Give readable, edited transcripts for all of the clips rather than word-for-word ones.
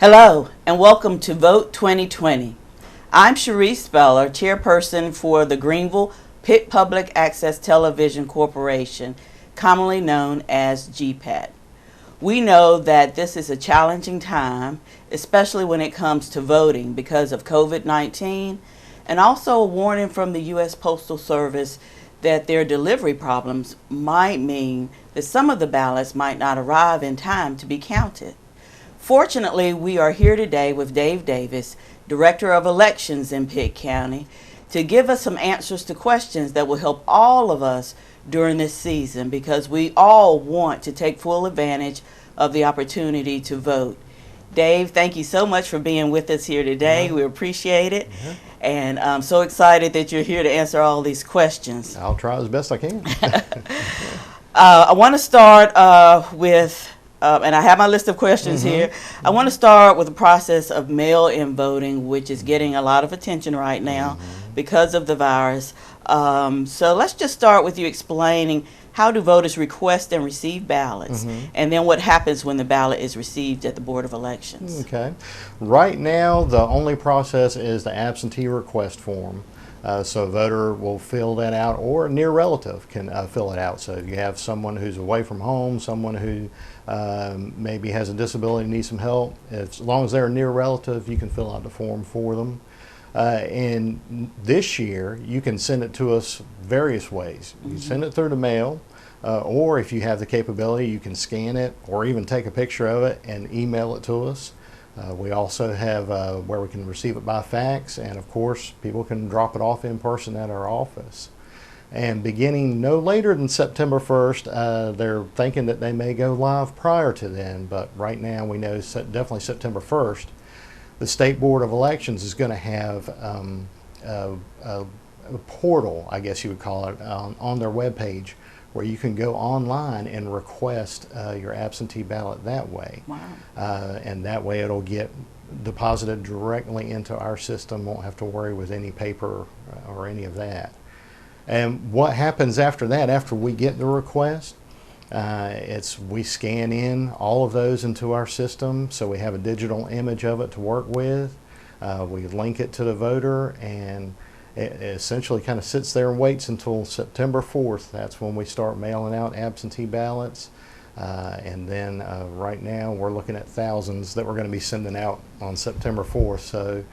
Hello and welcome to Vote 2020. I'm Cherise Speller, chairperson for the Greenville Pitt Public Access Television Corporation, commonly known as GPAT. We know that this is a challenging time, especially when it comes to voting because of COVID-19, and also a warning from the U.S. Postal Service that their delivery problems might mean that some of the ballots might not arrive in time to be counted. Fortunately, we are here today with Dave Davis, Director of Elections in Pitt County, to give us some answers to questions that will help all of us during this season because we all want to take full advantage of the opportunity to vote. Dave, thank you so much for being with us here today. We appreciate it. And I'm so excited that you're here to answer all these questions. I'll try as best I can. I want to start with and I have my list of questions here. I want to start with the process of mail-in voting, which is getting a lot of attention right now because of the virus. So let's just start with you explaining how do voters request and receive ballots, and then what happens when the ballot is received at the Board of Elections. Okay. Right now, the only process is the absentee request form. So a voter will fill that out, or a near relative can fill it out. So if you have someone who's away from home, someone who maybe has a disability and needs some help, as long as they're a near relative, you can fill out the form for them. And this year, you can send it to us various ways. You can send it through the mail, or if you have the capability, you can scan it or even take a picture of it and email it to us. We also have where we can receive it by fax, and of course people can drop it off in person at our office. And beginning no later than September 1st, they're thinking that they may go live prior to then, but right now we know definitely September 1st. The State Board of Elections is going to have a portal, I guess you would call it, on their webpage, where you can go online and request your absentee ballot that way. Wow. And that way it'll get deposited directly into our system, won't have to worry with any paper or any of that. And what happens after that, after we get the request, we scan in all of those into our system, so we have a digital image of it to work with. We link it to the voter, and it essentially kind of sits there and waits until September 4th. That's when we start mailing out absentee ballots. And then right now we're looking at thousands that we're going to be sending out on September 4th. So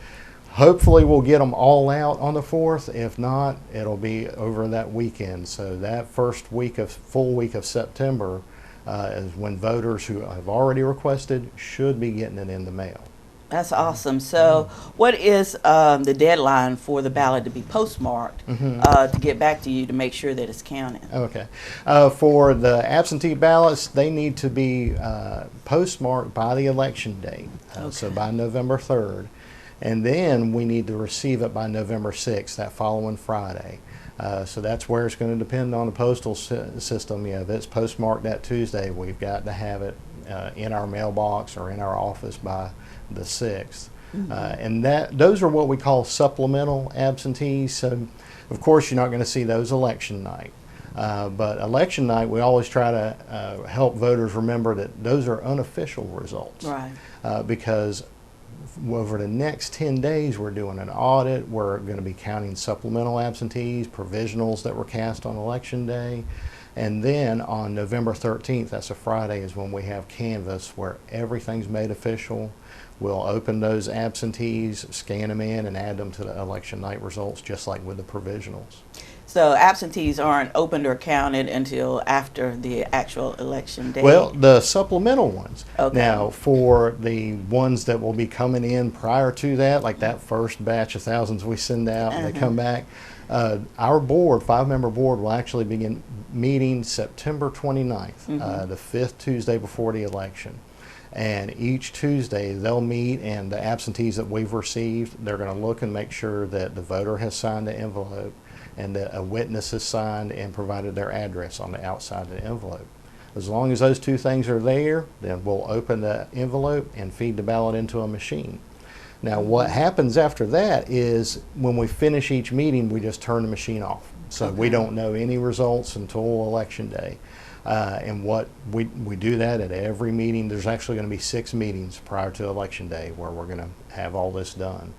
hopefully we'll get them all out on the 4th. If not, it'll be over that weekend. So that first full week of September is when voters who have already requested should be getting it in the mail. That's awesome. So what is the deadline for the ballot to be postmarked to get back to you to make sure that it's counted? Okay. For the absentee ballots, they need to be postmarked by the election date, so by November 3rd. And then we need to receive it by November 6th, that following Friday. So that's where it's going to depend on the postal system. If it's postmarked that Tuesday, we've got to have it in our mailbox or in our office by the 6th. And those are what we call supplemental absentees. So of course you're not going to see those election night. But election night, we always try to help voters remember that those are unofficial results. Right. Because over the next 10 days we're doing an audit. We're going to be counting supplemental absentees, provisionals that were cast on election day. And then on November 13th, that's a Friday, is when we have canvass where everything's made official. We'll open those absentees, scan them in, and add them to the election night results, just like with the provisionals. So absentees aren't opened or counted until after the actual election day? Well, the supplemental ones. Okay. Now, for the ones that will be coming in prior to that, like that first batch of thousands we send out and they come back, our board, 5-member board, will actually begin meeting September 29th, the 5th Tuesday before the election. And each Tuesday they'll meet, and the absentees that we've received, they're going to look and make sure that the voter has signed the envelope and that a witness has signed and provided their address on the outside of the envelope. As long as those two things are there, then we'll open the envelope and feed the ballot into a machine. Now what happens after that is when we finish each meeting, we just turn the machine off. So we don't know any results until Election Day. And what we do that at every meeting. There's actually going to be 6 meetings prior to Election Day where we're going to have all this done.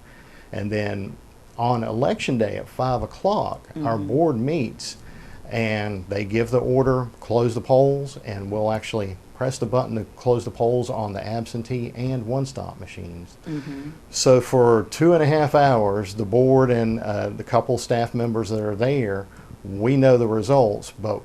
And then on Election Day at 5 o'clock, our board meets and they give the order, close the polls, and we'll actually press the button to close the polls on the absentee and one-stop machines. So for 2.5 hours, the board and the couple staff members that are there, we know the results, but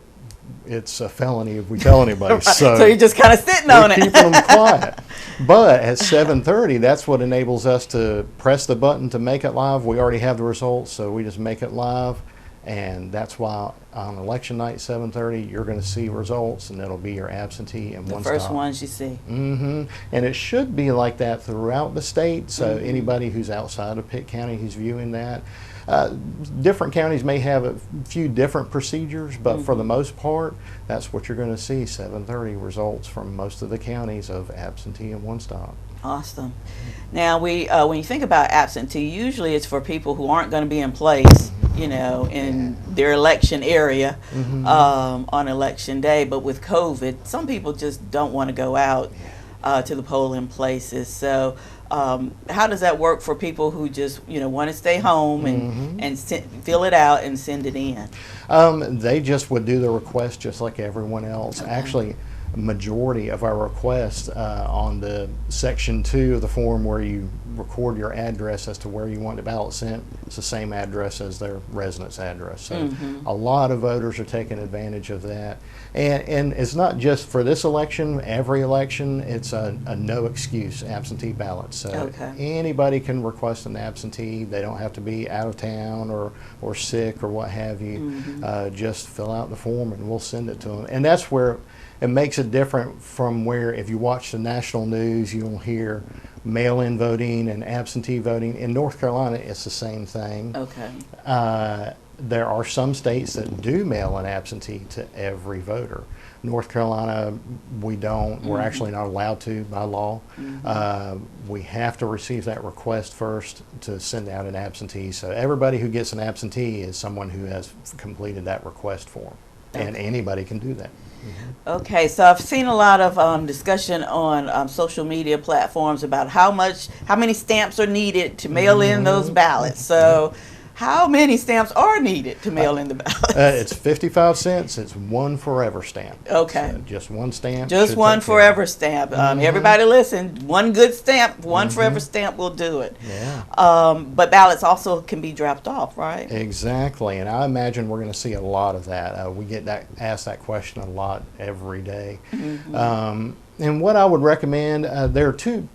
it's a felony if we tell anybody. Right. So you're just kind of sitting on it. Keeping them quiet. But at 7:30, that's what enables us to press the button to make it live. We already have the results, so we just make it live. And that's why on election night, 7:30, you're going to see results, and it'll be your absentee and one-stop. The first ones you see. And it should be like that throughout the state. So anybody who's outside of Pitt County who's viewing that, different counties may have a few different procedures, but for the most part, that's what you're going to see. 7:30 results from most of the counties of absentee and one-stop. Awesome. Now, when you think about absentee, usually it's for people who aren't going to be in place, you know, in their election area on election day. But with COVID, some people just don't want to go out to the polling places. So how does that work for people who just, you know, want to stay home and fill it out and send it in? They just would do the request just like everyone else. Actually, majority of our requests on the section 2 of the form where you record your address as to where you want the ballot sent, it's the same address as their residence address. So a lot of voters are taking advantage of that. And it's not just for this election, every election, it's a no excuse absentee ballot. So anybody can request an absentee. They don't have to be out of town or sick or what have you. Just fill out the form and we'll send it to them. And that's where it makes it different from where if you watch the national news, you'll hear mail-in voting and absentee voting. In North Carolina, it's the same thing. There are some states that do mail-in absentee to every voter. North Carolina, we don't. We're actually not allowed to by law. We have to receive that request first to send out an absentee. So everybody who gets an absentee is someone who has completed that request form. And anybody can do that. Okay, so I've seen a lot of discussion on social media platforms about how many stamps are needed to mail in those ballots. So how many stamps are needed to mail in the ballots? It's 55 cents. It's one forever stamp. Okay. So just one stamp. Just one forever stamp. Everybody listen, one good stamp, one forever stamp will do it. But ballots also can be dropped off, right? Exactly. And I imagine we're going to see a lot of that. We get asked that question a lot every day. And what I would recommend, there are 2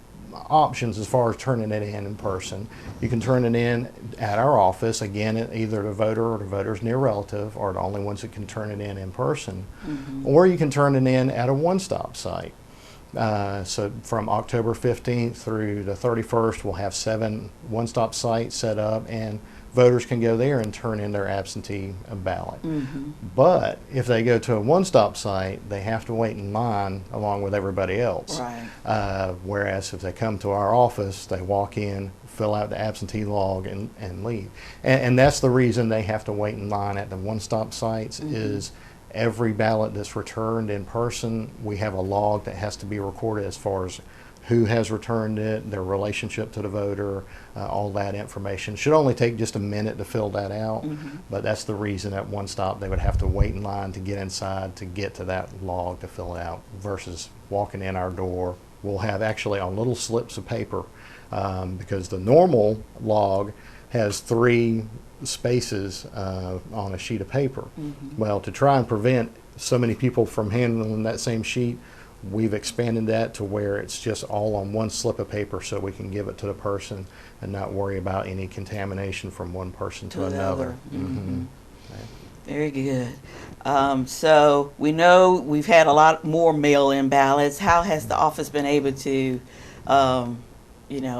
options as far as turning it in person. You can turn it in at our office, again, either the voter or the voter's near relative are the only ones that can turn it in person. Or you can turn it in at a one-stop site. So from October 15th through the 31st, we'll have 7 one-stop sites set up, and voters can go there and turn in their absentee ballot. But if they go to a one-stop site, they have to wait in line along with everybody else. Whereas if they come to our office, they walk in, fill out the absentee log, and leave. And that's the reason they have to wait in line at the one-stop sites is every ballot that's returned in person, we have a log that has to be recorded as far as who has returned it, their relationship to the voter, all that information. Should only take just a minute to fill that out, but that's the reason at one stop they would have to wait in line to get inside to get to that log to fill it out versus walking in our door. We'll have actually on little slips of paper because the normal log has 3 spaces on a sheet of paper. Well, to try and prevent so many people from handling that same sheet, we've expanded that to where it's just all on one slip of paper so we can give it to the person and not worry about any contamination from one person to another. Very good. So we know we've had a lot more mail-in ballots. How has the office been able to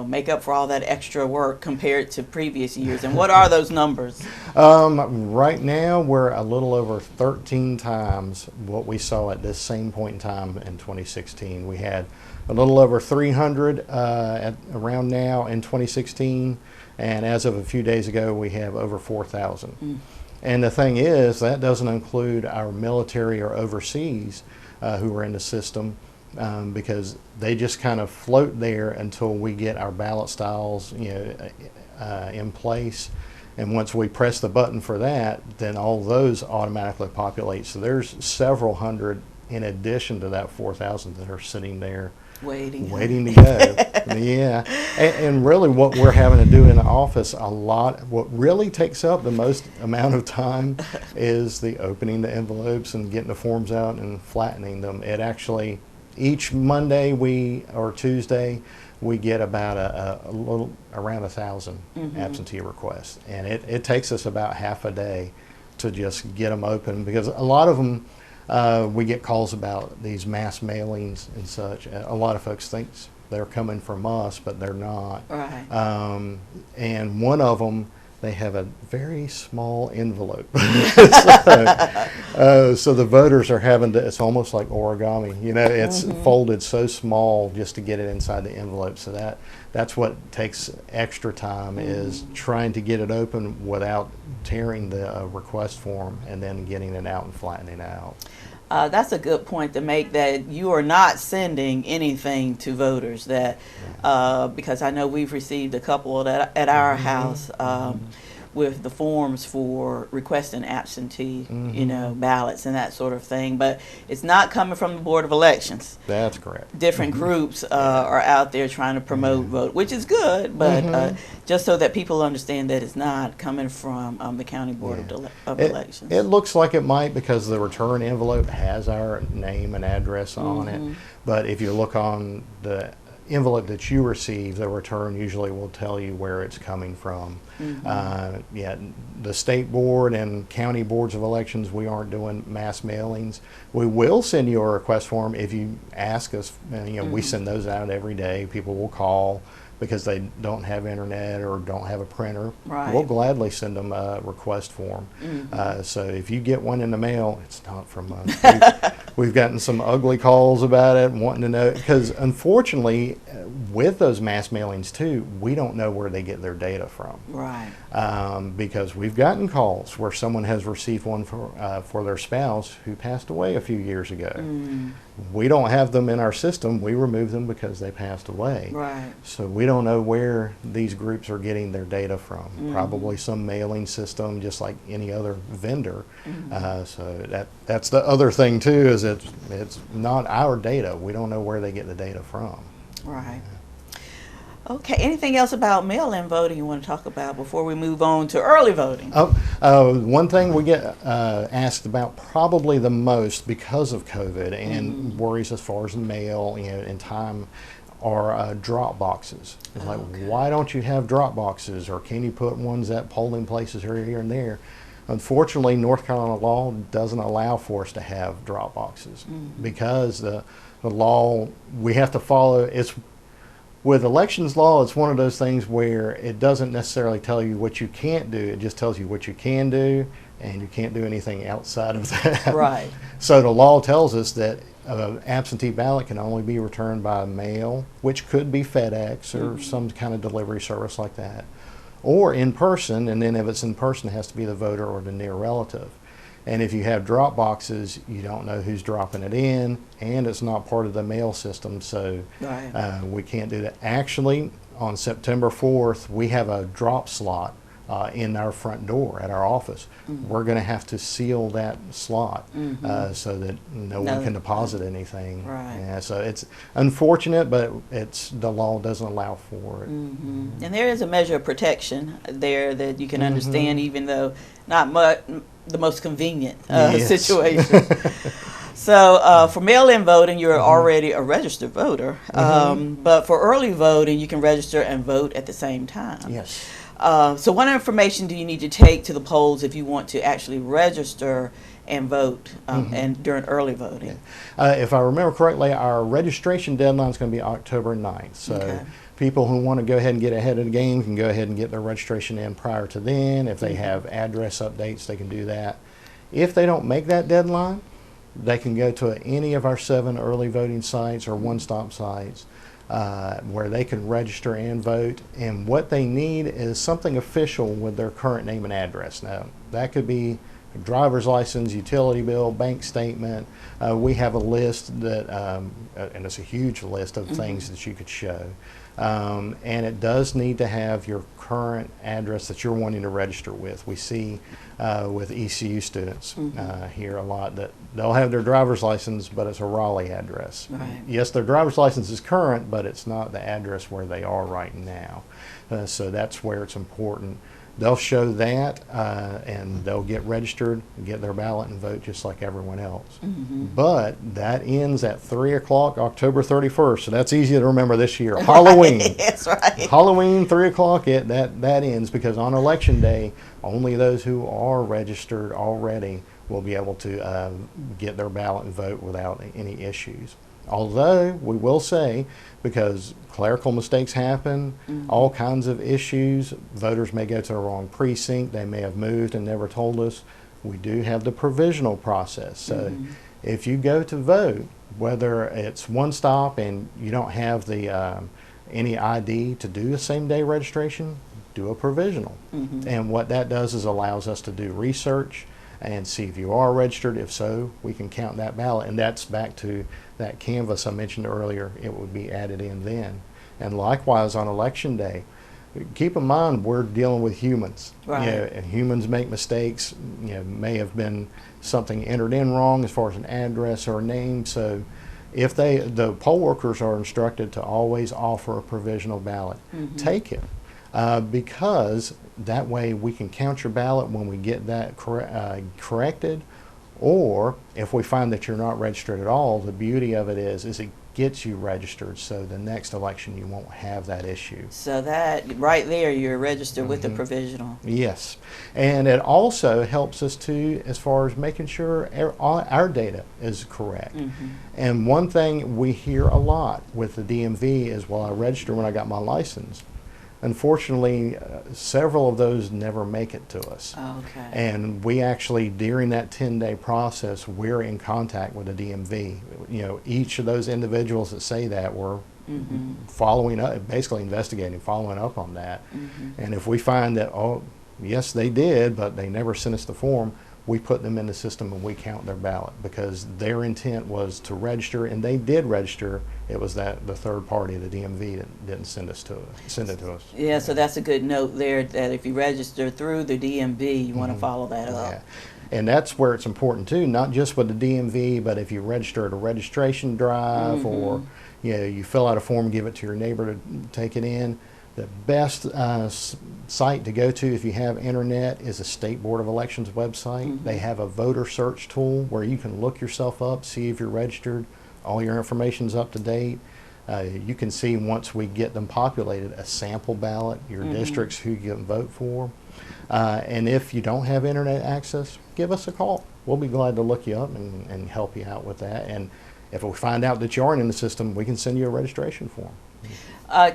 make up for all that extra work compared to previous years? And what are those numbers? Right now, we're a little over 13 times what we saw at this same point in time in 2016. We had a little over 300 around now in 2016, and as of a few days ago, we have over 4,000. And the thing is, that doesn't include our military or overseas who are in the system, because they just kind of float there until we get our ballot styles, in place. And once we press the button for that, then all those automatically populate. So there's several hundred in addition to that 4,000 that are sitting there waiting to go. Yeah. And really what we're having to do in the office what really takes up the most amount of time is the opening the envelopes and getting the forms out and flattening them. It actually, each Monday or Tuesday, we get about a little around 1,000 absentee requests, and it takes us about half a day to just get them open, because a lot of them we get calls about these mass mailings and such. A lot of folks think they're coming from us, but they're not. Right. And one of them, they have a very small envelope. So the voters are having to, it's almost like origami, it's folded so small just to get it inside the envelope. So that's what takes extra time, is trying to get it open without tearing the request form and then getting it out and flattening it out. That's a good point to make, that you are not sending anything to voters, that because I know we've received a couple at our house with the forms for requesting absentee ballots and that sort of thing, but it's not coming from the Board of Elections. That's correct. Different groups are out there trying to promote vote, which is good, but just so that people understand that it's not coming from the County Board of Elections. It looks like it might, because the return envelope has our name and address on it, but if you look on the envelope that you receive, the return usually will tell you where it's coming from. The state board and county boards of elections, we aren't doing mass mailings. We will send you a request form if you ask us. We send those out every day. People will call because they don't have internet or don't have a printer. Right. We'll gladly send them a request form. So if you get one in the mail, it's not from us. We've gotten some ugly calls about it, wanting to know, because unfortunately, with those mass mailings too, we don't know where they get their data from. Right. Because we've gotten calls where someone has received one for their spouse who passed away a few years ago. We don't have them in our system. We removed them because they passed away. Right. So we don't know where these groups are getting their data from. Probably some mailing system, just like any other vendor. So that's the other thing too, is it's not our data. We don't know where they get the data from. Right. Okay. Anything else about mail-in voting you want to talk about before we move on to early voting? One thing we get asked about probably the most because of COVID and worries as far as the mail and time are drop boxes. It's like, why don't you have drop boxes, or can you put ones at polling places here and there? Unfortunately, North Carolina law doesn't allow for us to have drop boxes because the law, we have to follow. With elections law, it's one of those things where it doesn't necessarily tell you what you can't do. It just tells you what you can do, and you can't do anything outside of that. Right. So the law tells us that an absentee ballot can only be returned by mail, which could be FedEx or some kind of delivery service like that, or in person, and then if it's in person, it has to be the voter or the near relative. And if you have drop boxes, you don't know who's dropping it in, and it's not part of the mail system, so we can't do that. Actually, on September 4th, we have a drop slot in our front door at our office. We're going to have to seal that slot so that no one can deposit anything. Right. Yeah, so it's unfortunate, but the law doesn't allow for it. And there is a measure of protection there that you can understand, even though not the most convenient situation. So for mail-in voting, you're already a registered voter. But for early voting, you can register and vote at the same time. Yes. So what information do you need to take to the polls if you want to actually register and vote and during early voting? If I remember correctly, our registration deadline is going to be October 9th. So people who want to go ahead and get ahead of the game can go ahead and get their registration in prior to then. If they have address updates, they can do that. If they don't make that deadline, they can go to any of our 7 early voting sites or one-stop sites. where they can register and vote. And what they need is something official with their current name and address. Now, that could be a driver's license, utility bill, bank statement. We have a list that, and it's a huge list of things that you could show. And it does need to have your current address that you're wanting to register with. We see with ECU students here a lot that they'll have their driver's license, but it's a Raleigh address. Right. Yes, their driver's license is current, but it's not the address where they are right now. So that's where it's important. They'll show that, and they'll get registered, get their ballot, and vote just like everyone else. But that ends at 3 o'clock, October 31st. So that's easy to remember this year. Halloween. That's right. Halloween, 3 o'clock, that ends, because on Election Day, only those who are registered already will be able to get their ballot and vote without any issues. Although we will say, because clerical mistakes happen, all kinds of issues, voters may go to the wrong precinct, they may have moved and never told us, we do have the provisional process. So if you go to vote, whether it's one stop and you don't have the any ID to do a same-day registration, do a provisional. And what that does is allows us to do research and see if you are registered. If so, we can count that ballot, and that's back to that canvas I mentioned earlier. It would be added in then. And likewise on Election Day, keep in mind we're dealing with humans. Right. You know, and humans make mistakes. You know, may have been something entered in wrong as far as an address or a name. So if the poll workers are instructed to always offer a provisional ballot, take it. Because that way we can count your ballot when we get that corrected, or if we find that you're not registered at all, the beauty of it is it gets you registered, so the next election you won't have that issue. So that right there, you're registered with the provisional. Yes, and it also helps us too as far as making sure our data is correct. And one thing we hear a lot with the DMV is, well, I registered when I got my license. Unfortunately, several of those never make it to us. Okay. And we actually, during that 10-day process, we're in contact with the DMV. You know, each of those individuals that say that, we're following up, basically investigating, following up on that. And if we find that, oh, yes, they did, but they never sent us the form, we put them in the system and we count their ballot, because their intent was to register, and they did register. It was that the third party, the DMV, that didn't send it to us. Yeah, so that's a good note there, that if you register through the DMV, you want to follow that up. Yeah. And that's where it's important too, not just with the DMV, but if you register at a registration drive, or you fill out a form, give it to your neighbor to take it in. The best site to go to if you have internet is the State Board of Elections website. They have a voter search tool where you can look yourself up, see if you're registered. All your information's up to date. You can see, once we get them populated, a sample ballot, your districts, who you can vote for. And if you don't have internet access, give us a call. We'll be glad to look you up and help you out with that. And if we find out that you aren't in the system, we can send you a registration form.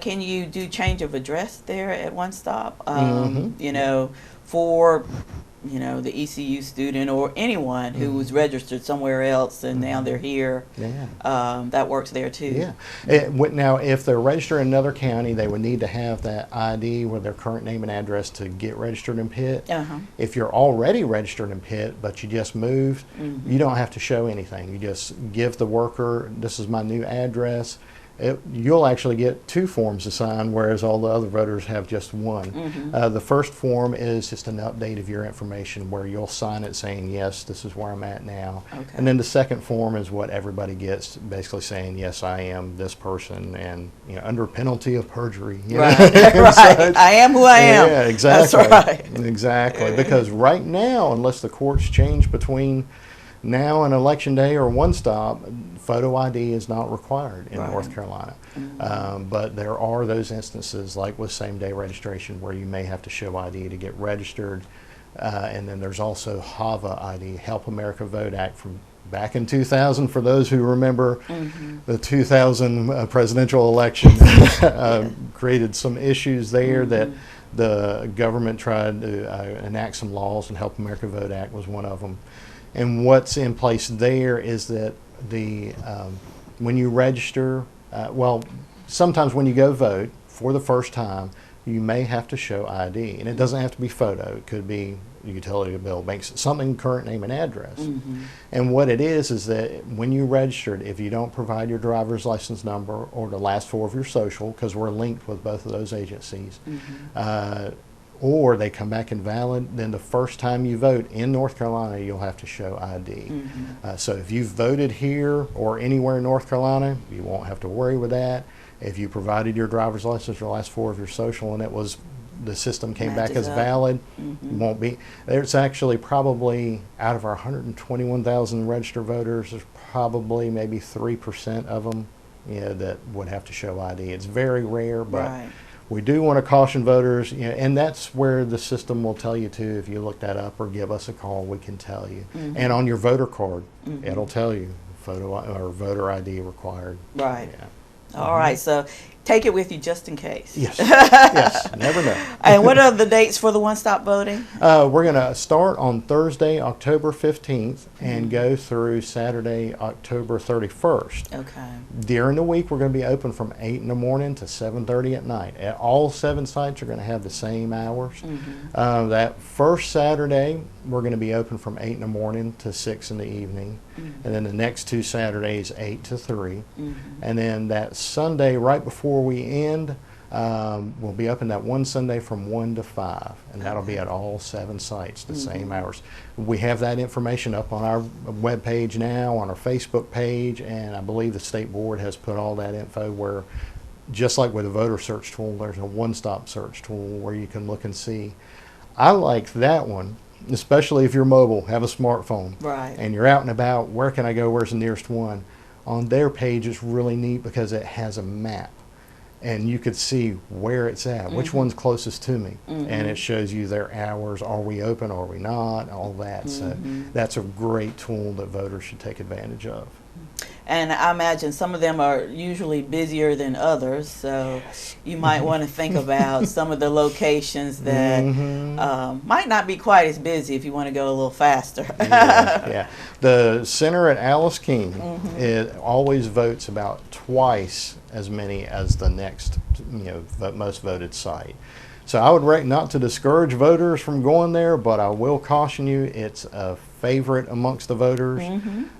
Can you do change of address there at one stop? You know, for the ECU student or anyone who was registered somewhere else and now they're here. That works there too. Now, if they're registered in another county, they would need to have that ID with their current name and address to get registered in Pitt. If you're already registered in Pitt but you just moved, you don't have to show anything. You just give the worker, this is my new address. You'll actually get 2 forms to sign, whereas all the other voters have just one. The first form is just an update of your information, where you'll sign it saying, yes, this is where I'm at now. And then the second form is what everybody gets, basically saying, yes, I am this person, and under penalty of perjury. Right. I am who I am. Yeah, exactly. That's right. Exactly. Because right now, unless the courts change between now and Election Day or one stop, photo ID is not required in North Carolina. But there are those instances, like with same-day registration, where you may have to show ID to get registered. And then there's also HAVA ID, Help America Vote Act, from back in 2000, for those who remember the 2000 presidential election. Created some issues there that the government tried to enact some laws, and Help America Vote Act was one of them. And what's in place there is that when you register, sometimes when you go vote for the first time, you may have to show ID, and it doesn't have to be photo. It could be a utility bill, bank, something, current name and address. And what it is that when you registered, if you don't provide your driver's license number or the last four of your social, because we're linked with both of those agencies, or they come back invalid, then the first time you vote in North Carolina, you'll have to show ID. So if you've voted here or anywhere in North Carolina, you won't have to worry with that. If you provided your driver's license or last four of your social and it was, the system came back as valid, won't be. There's actually probably, out of our 121,000 registered voters, there's probably maybe 3% of them, that would have to show ID. It's very rare, but we do want to caution voters, and that's where the system will tell you too. If you look that up or give us a call, we can tell you. And on your voter card, it'll tell you photo or voter ID required. Right. Yeah. All right, so take it with you just in case. Yes, yes, never know. And what are the dates for the one-stop voting? We're going to start on Thursday, October 15th, and go through Saturday, October 31st. Okay. During the week, we're going to be open from 8 in the morning to 7:30 at night. All 7 sites are going to have the same hours. That first Saturday, we're going to be open from 8 in the morning to 6 in the evening. And then the next 2 Saturdays, 8 to 3. And then that Sunday, right before we end, we'll be open that one Sunday from 1 to 5. And that'll be at all 7 sites, the same hours. We have that information up on our webpage now, on our Facebook page, and I believe the state board has put all that info where, just like with the voter search tool, there's a one-stop search tool where you can look and see. I like that one, especially if you're mobile, have a smartphone, and you're out and about. Where can I go? Where's the nearest one? On their page, it's really neat because it has a map, and you could see where it's at, which one's closest to me, and it shows you their hours. Are we open? Are we not? All that. So that's a great tool that voters should take advantage of. And I imagine some of them are usually busier than others, so you might want to think about some of the locations that might not be quite as busy if you want to go a little faster. Yeah. The center at Alice King, it always votes about twice as many as the next, most voted site. So I would not to discourage voters from going there, but I will caution you, it's a favorite amongst the voters.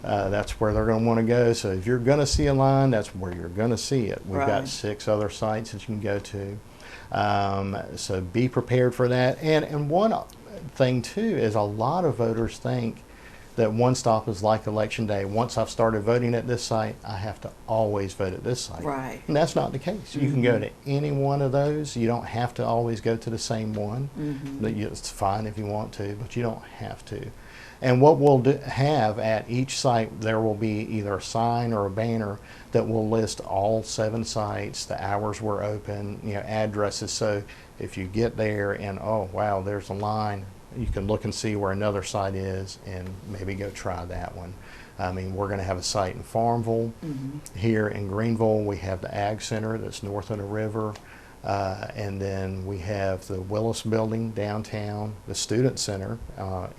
That's where they're going to want to go. So if you're going to see a line, that's where you're going to see it. We've got 6 other sites that you can go to. So be prepared for that. And one thing too is a lot of voters think that one stop is like election day. Once I've started voting at this site, I have to always vote at this site. And that's not the case. You can go to any one of those. You don't have to always go to the same one. It's fine if you want to, but you don't have to. And what we'll have at each site, there will be either a sign or a banner that will list all 7 sites, the hours we're open, addresses. So if you get there and, oh, wow, there's a line, you can look and see where another site is and maybe go try that one. I mean, we're going to have a site in Farmville. Here in Greenville, we have the Ag Center that's north of the river. And then we have the Willis Building downtown, the Student Center,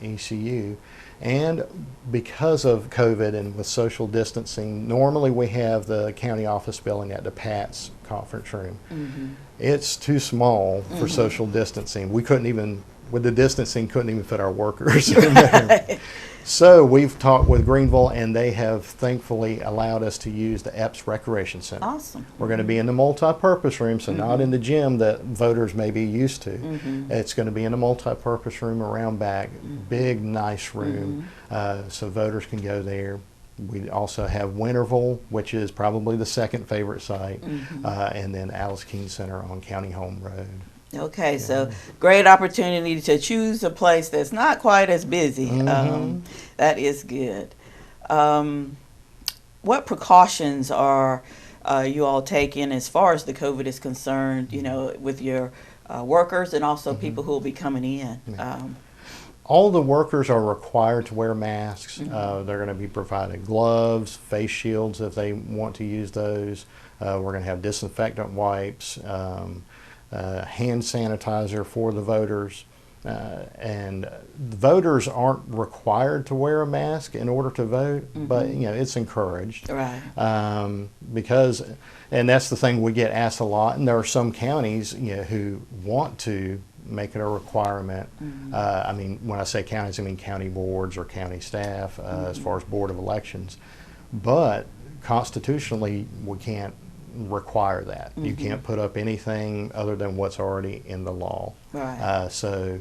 ECU. And because of COVID and with social distancing, normally we have the county office building at the Pat's conference room. It's too small for social distancing. We couldn't even, with the distancing, couldn't even fit our workers in there. So we've talked with Greenville, and they have thankfully allowed us to use the Epps Recreation Center. Awesome. We're going to be in the multi-purpose room, so not in the gym that voters may be used to. It's going to be in the multi-purpose room around back, big, nice room, so voters can go there. We also have Winterville, which is probably the second favorite site, and then Alice King Center on County Home Road. Okay, so great opportunity to choose a place that's not quite as busy. That is good. What precautions are you all taking as far as the COVID is concerned, with your workers and also people who will be coming in? All the workers are required to wear masks. They're going to be provided gloves, face shields if they want to use those. We're going to have disinfectant wipes. Hand sanitizer for the voters. and voters aren't required to wear a mask in order to vote, but it's encouraged. Right. Because, and that's the thing we get asked a lot, and there are some counties who want to make it a requirement. I mean, when I say counties, I mean county boards or county staff as far as Board of Elections. But constitutionally, we can't require that. You can't put up anything other than what's already in the law. Right. So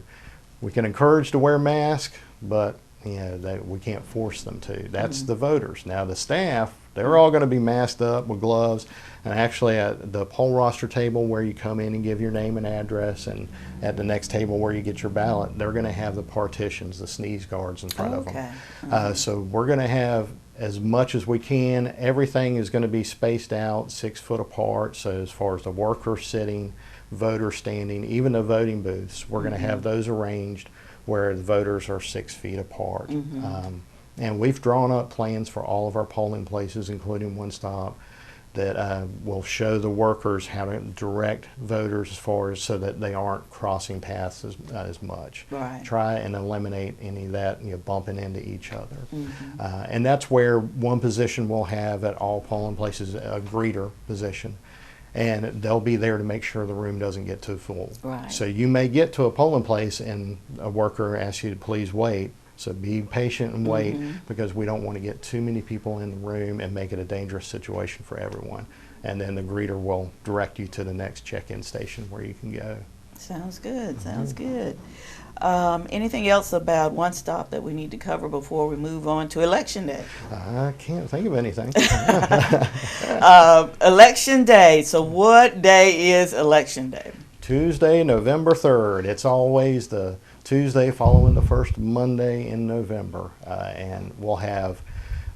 we can encourage to wear masks, but that we can't force them to. That's the voters. Now the staff, they're all going to be masked up with gloves, and actually at the poll roster table where you come in and give your name and address, and at the next table where you get your ballot, they're going to have the partitions, the sneeze guards in front of them. So we're going to have as much as we can. Everything is going to be spaced out 6 foot apart. So as far as the workers sitting, voters standing, even the voting booths, we're going to have those arranged where the voters are 6 feet apart. And we've drawn up plans for all of our polling places, including One Stop, that will show the workers how to direct voters as far as so that they aren't crossing paths as much. Right. Try and eliminate any of that, bumping into each other. And that's where one position we'll have at all polling places, a greeter position. And they'll be there to make sure the room doesn't get too full. Right. So you may get to a polling place and a worker asks you to please wait. So be patient and wait, because we don't want to get too many people in the room and make it a dangerous situation for everyone. And then the greeter will direct you to the next check-in station where you can go. Sounds good. Sounds good. Anything else about One Stop that we need to cover before we move on to Election Day? I can't think of anything. Election Day. So what day is Election Day? Tuesday, November 3rd. It's always the Tuesday following the first Monday in November. And we'll have,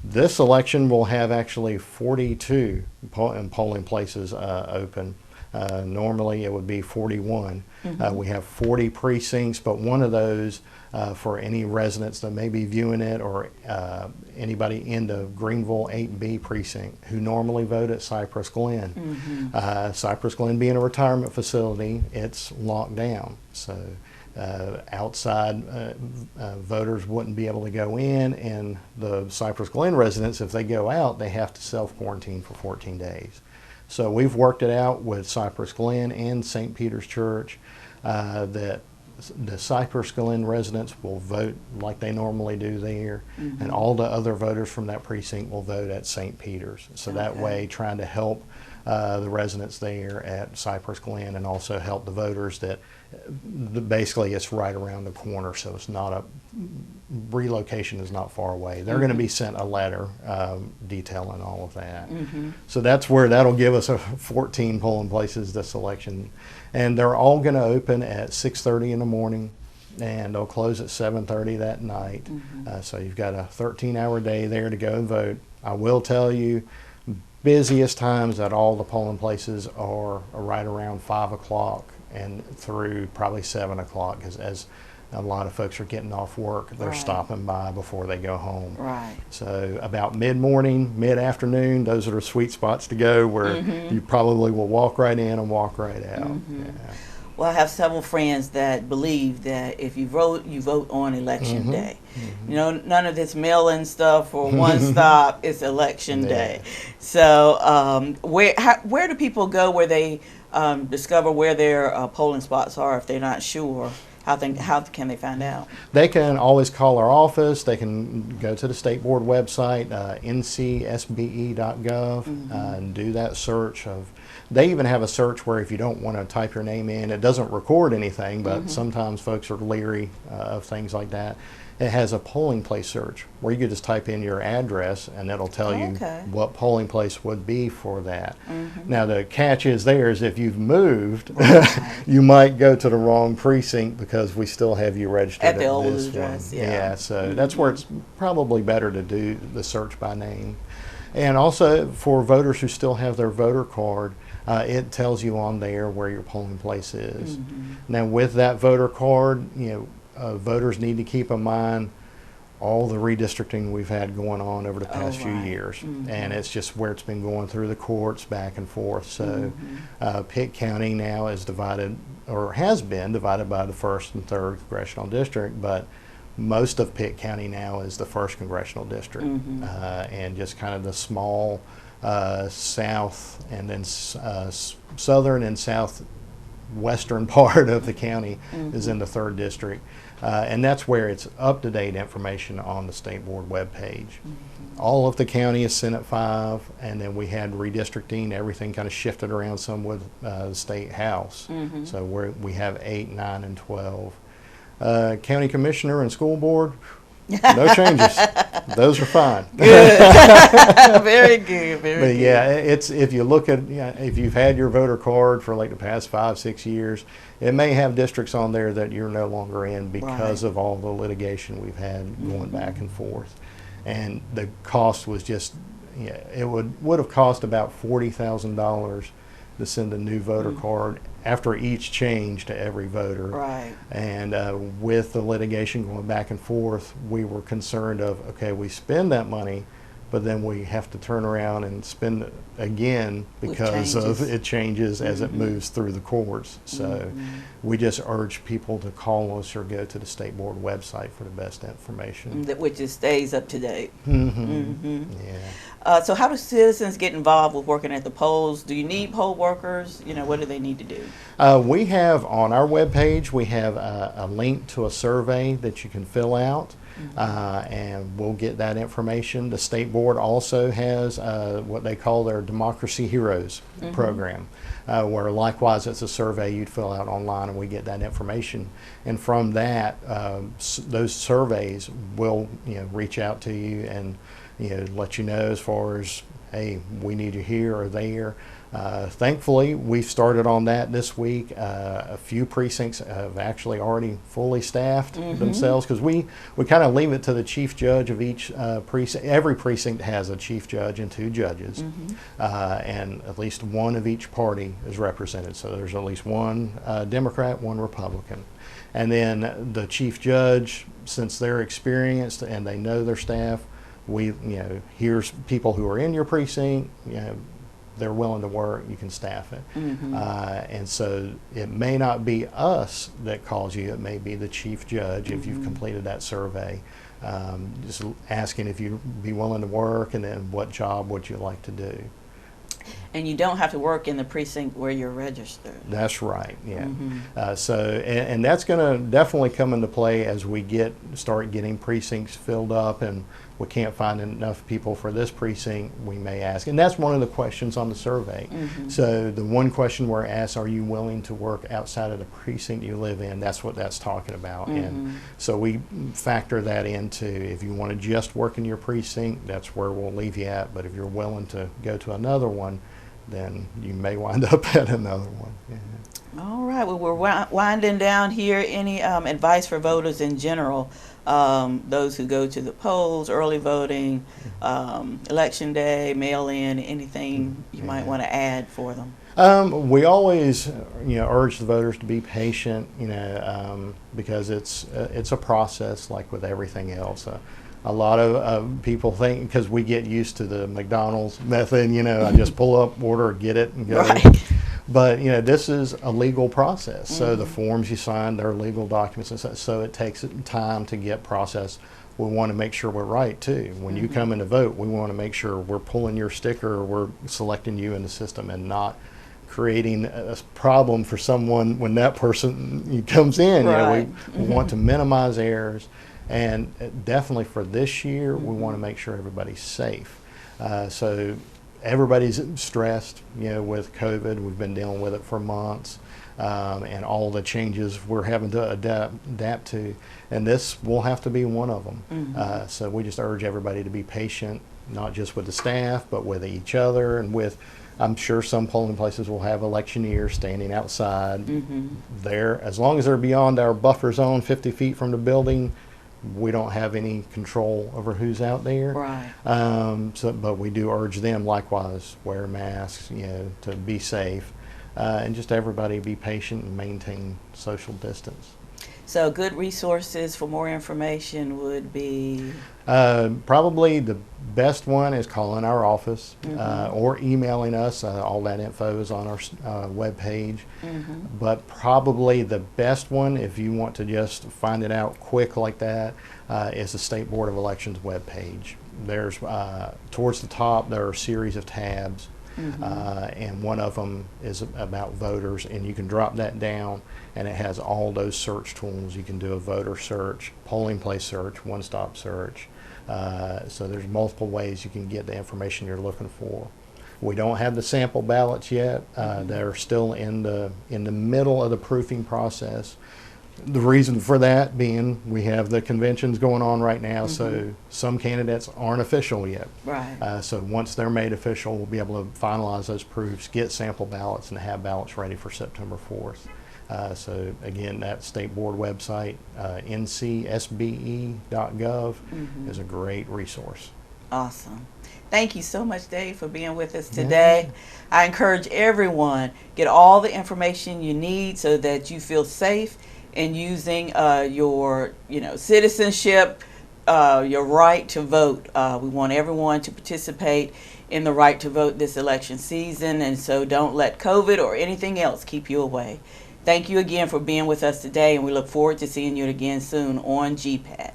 this election will have actually 42 polling places open. Normally it would be 41. We have 40 precincts, but one of those for any residents that may be viewing it, or anybody in the Greenville 8B precinct who normally vote at Cypress Glen. Cypress Glen being a retirement facility, it's locked down. So outside voters wouldn't be able to go in, and the Cypress Glen residents, if they go out, they have to self-quarantine for 14 days. So we've worked it out with Cypress Glen and St. Peter's Church that the Cypress Glen residents will vote like they normally do there, and all the other voters from that precinct will vote at St. Peter's. So that way, trying to help the residents there at Cypress Glen, and also help the voters that basically it's right around the corner, so it's not a relocation is not far away. They're going to be sent a letter detailing all of that. So that's where that'll give us 14 polling places this election, and they're all going to open at 6:30 in the morning, and they'll close at 7:30 that night. So you've got a 13-hour day there to go and vote. I will tell you, busiest times at all the polling places are right around 5 o'clock and through probably 7 o'clock, because as a lot of folks are getting off work, they're stopping by before they go home. So about mid-morning, mid-afternoon, those are the sweet spots to go, where you probably will walk right in and walk right out. Well, I have several friends that believe that if you vote on Election Day. You know, none of this mail-in stuff or One Stop. It's Election Day. So where do people go where they discover where their polling spots are if they're not sure? How can they find out? They can always call our office. They can go to the state board website, ncsbe.gov, and do that search of. They even have a search where if you don't want to type your name in, it doesn't record anything, but sometimes folks are leery of things like that. It has a polling place search where you could just type in your address, and it'll tell you what polling place would be for that. Now the catch is if you've moved, you might go to the wrong precinct, because we still have you registered at the old this address. one. So that's where it's probably better to do the search by name. And also for voters who still have their voter card, it tells you on there where your polling place is. Now with that voter card, voters need to keep in mind all the redistricting we've had going on over the past few years. And it's just where it's been going through the courts back and forth. So Pitt County now is divided or has been divided by the 1st and 3rd congressional district, but most of Pitt County now is the 1st congressional district, and just kind of the small south and then southern and southwestern part of the county is in the 3rd district, and that's where it's up-to-date information on the state board webpage. All of the county is Senate 5, and then we had redistricting. Everything kind of shifted around some with the state house, so we have 8, 9, and 12. County commissioner and school board, no changes. Those are fine. Good. Very good. Very But good. yeah, it's, if you look at, if you've had your voter card for like the past 5, 6 years, it may have districts on there that you're no longer in because of all the litigation we've had going back and forth. And the cost was just, it would have cost about $40,000 to send a new voter card after each change to every voter. Right. And with the litigation going back and forth, we were concerned of, okay, we spend that money, but then we have to turn around and spend it again because of it changes as it moves through the courts. So we just urge people to call us or go to the state board website for the best information. Which is stays up to date. Yeah. So how do citizens get involved with working at the polls? Do you need poll workers? What do they need to do? We have on our webpage, we have a link to a survey that you can fill out. And we'll get that information. The state board also has what they call their Democracy Heroes program, where likewise it's a survey you'd fill out online, and we get that information. And from that, those surveys will reach out to you and let you know as far as, hey, we need you here or there. Thankfully, we've started on that this week. A few precincts have actually already fully staffed themselves, because we kind of leave it to the chief judge of each precinct. Every precinct has a chief judge and 2 judges, and at least one of each party is represented. So there's at least one Democrat, one Republican. And then the chief judge, since they're experienced and they know their staff, here's people who are in your precinct, they're willing to work, you can staff it. And so it may not be us that calls you, it may be the chief judge if you've completed that survey, just asking if you'd be willing to work, and then what job would you like to do. And you don't have to work in the precinct where you're registered. That's right, yeah. And that's going to definitely come into play as we start getting precincts filled up, and we can't find enough people for this precinct, we may ask. And that's one of the questions on the survey. So the one question we're asked, are you willing to work outside of the precinct you live in? That's what that's talking about. And so we factor that into, if you want to just work in your precinct, that's where we'll leave you at. But if you're willing to go to another one, then you may wind up at another one. All right. Well, we're winding down here. Any advice for voters in general? Those who go to the polls, early voting, election day, mail-in, anything you might want to add for them? We always, urge the voters to be patient, because it's a process like with everything else. A lot of people think, because we get used to the McDonald's method, I just pull up, order, get it, and go. Right. But this is a legal process. So the forms you sign, they're legal documents, and so it takes time to get processed. We want to make sure we're right too. When you come in to vote, we want to make sure we're pulling your sticker, we're selecting you in the system, and not creating a problem for someone when that person comes in. Right. We want to minimize errors. And definitely for this year, we want to make sure everybody's safe. So everybody's stressed, with COVID. We've been dealing with it for months, and all the changes we're having to adapt to. And this will have to be one of them. So we just urge everybody to be patient, not just with the staff, but with each other, and I'm sure some polling places will have electioneers standing outside there. As long as they're beyond our buffer zone, 50 feet from the building, we don't have any control over who's out there. Right. But we do urge them likewise, wear masks, to be safe, and just everybody be patient and maintain social distance. So good resources for more information would be? Probably the best one is calling our office or emailing us. All that info is on our webpage. But probably the best one, if you want to just find it out quick like that, is the State Board of Elections webpage. There's towards the top there are a series of tabs. And one of them is about voters, and you can drop that down and it has all those search tools. You can do a voter search, polling place search, one-stop search. So there's multiple ways you can get the information you're looking for. We don't have the sample ballots yet. They're still in the middle of the proofing process. The reason for that being we have the conventions going on right now, so some candidates aren't official yet. Right. So once they're made official, we'll be able to finalize those proofs, get sample ballots, and have ballots ready for September 4th. So again, that state board website, ncsbe.gov, is a great resource. Awesome. Thank you so much, Dave, for being with us today. I encourage everyone, get all the information you need so that you feel safe in using your citizenship, your right to vote. We want everyone to participate in the right to vote this election season, and so don't let COVID or anything else keep you away. Thank you again for being with us today, and we look forward to seeing you again soon on GPAT.